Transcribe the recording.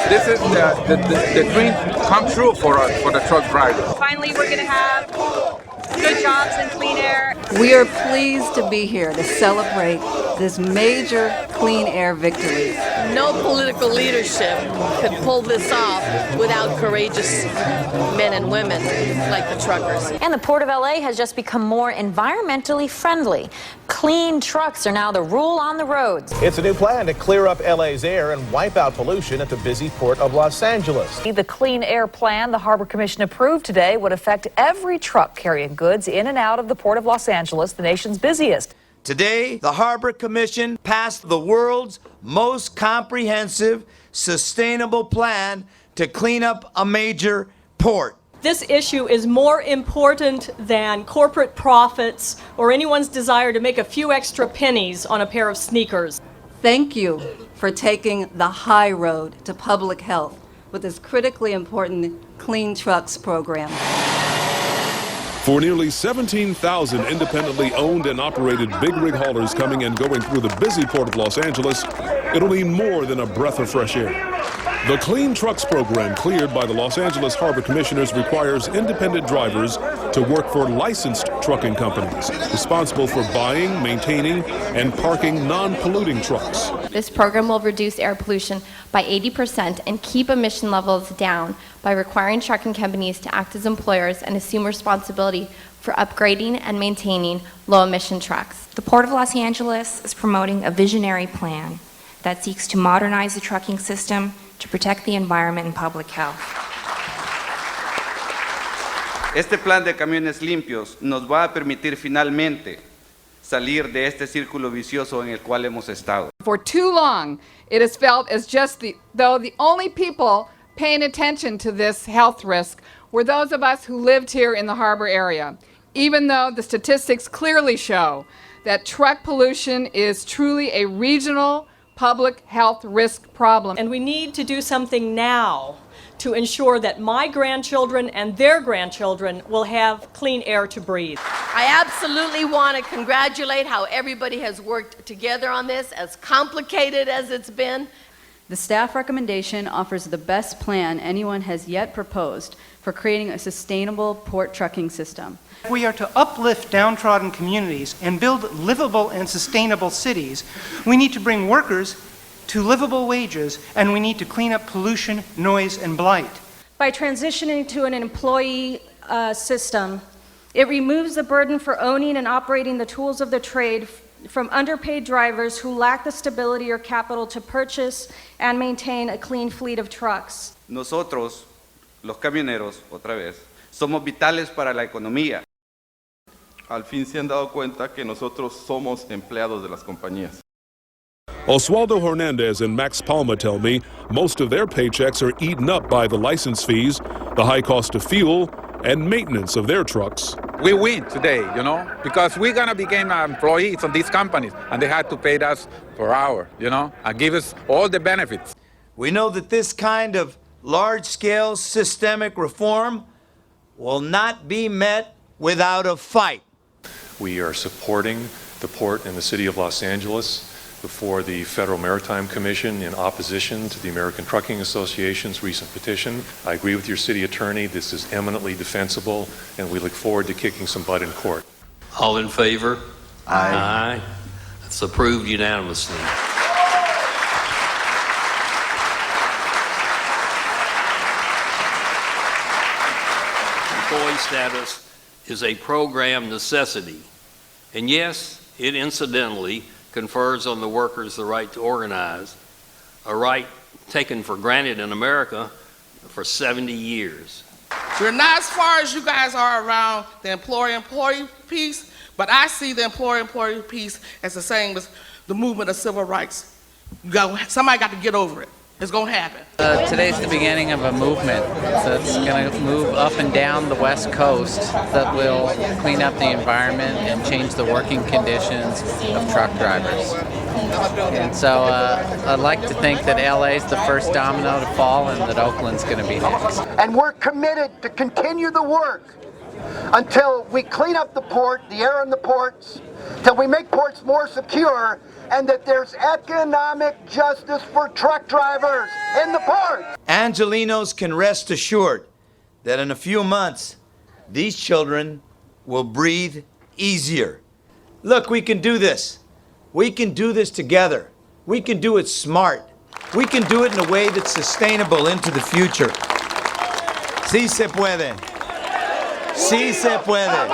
This is the dream come true for us, for the truck drivers. Finally, we're going to have good jobs and clean air. We are pleased to be here to celebrate this major clean air victory. No political leadership could pull this off without courageous men and women like the truckers. And the Port of LA has just become more environmentally friendly. Clean trucks are now the rule on the roads. It's a new plan to clear up LA's air and wipe out pollution at the busy Port of Los Angeles. The Clean Air Plan the Harbor Commission approved today would affect every truck carrying goods in and out of the Port of Los Angeles, the nation's busiest. Today, the Harbor Commission passed the world's most comprehensive, sustainable plan to clean up a major port. This issue is more important than corporate profits or anyone's desire to make a few extra pennies on a pair of sneakers. Thank you for taking the high road to public health with this critically important Clean Trucks program. For nearly 17,000 independently owned and operated big rig haulers coming and going through the busy Port of Los Angeles, it'll mean more than a breath of fresh air. The Clean Trucks program cleared by the Los Angeles Harbor Commissioners requires independent drivers to work for licensed trucking companies responsible for buying, maintaining, and parking non-polluting trucks. This program will reduce air pollution by 80% and keep emission levels down by requiring trucking companies to act as employers and assume responsibility for upgrading and maintaining low-emission trucks. The Port of Los Angeles is promoting a visionary plan that seeks to modernize the trucking system to protect the environment and public health. Este plan de camiones limpios nos va a permitir finalmente salir de este círculo vicioso en el cual hemos estado. For too long, it is felt as though the only people paying attention to this health risk were those of us who lived here in the harbor area, even though the statistics clearly show that truck pollution is truly a regional public health risk problem. And we need to do something now to ensure that my grandchildren and their grandchildren will have clean air to breathe. I absolutely want to congratulate how everybody has worked together on this, as complicated as it's been. The staff recommendation offers the best plan anyone has yet proposed for creating a sustainable port trucking system. We are to uplift downtrodden communities and build livable and sustainable cities. We need to bring workers to livable wages, and we need to clean up pollution, noise, and blight. By transitioning to an employee system, it removes the burden for owning and operating the tools of the trade from underpaid drivers who lack the stability or capital to purchase and maintain a clean fleet of trucks. Nosotros, los camioneros, otra vez, somos vitales para la economía. Al fin se han dado cuenta que nosotros somos empleados de las compañías. Oswaldo Hernandez and Max Palma tell me most of their paychecks are eaten up by the license fees, the high cost of fuel, and maintenance of their trucks. We win today, because we're going to become employees of these companies, and they had to pay us per hour, and give us all the benefits. We know that this kind of large-scale systemic reform will not be met without a fight. We are supporting the port and the city of Los Angeles before the Federal Maritime Commission in opposition to the American Trucking Association's recent petition. I agree with your city attorney. This is eminently defensible, and we look forward to kicking some butt in court. All in favor? Aye. Aye. It's approved unanimously. Employee status is a program necessity. And yes, it incidentally confers on the workers the right to organize, a right taken for granted in America for 70 years. We're not as far as you guys are around the employer-employee piece, but I see the employer-employee piece as the same as the movement of civil rights. Somebody got to get over it. It's going to happen. Today's the beginning of a movement that's going to move up and down the West Coast that will clean up the environment and change the working conditions of truck drivers. And so I'd like to think that LA's the first domino to fall and that Oakland's going to be next. And we're committed to continue the work until we clean up the port, the air in the ports, till we make ports more secure, and that there's economic justice for truck drivers in the ports. Angelinos can rest assured that in a few months, these children will breathe easier. Look, we can do this. We can do this together. We can do it smart. We can do it in a way that's sustainable into the future. Sí se puede. Sí se puede.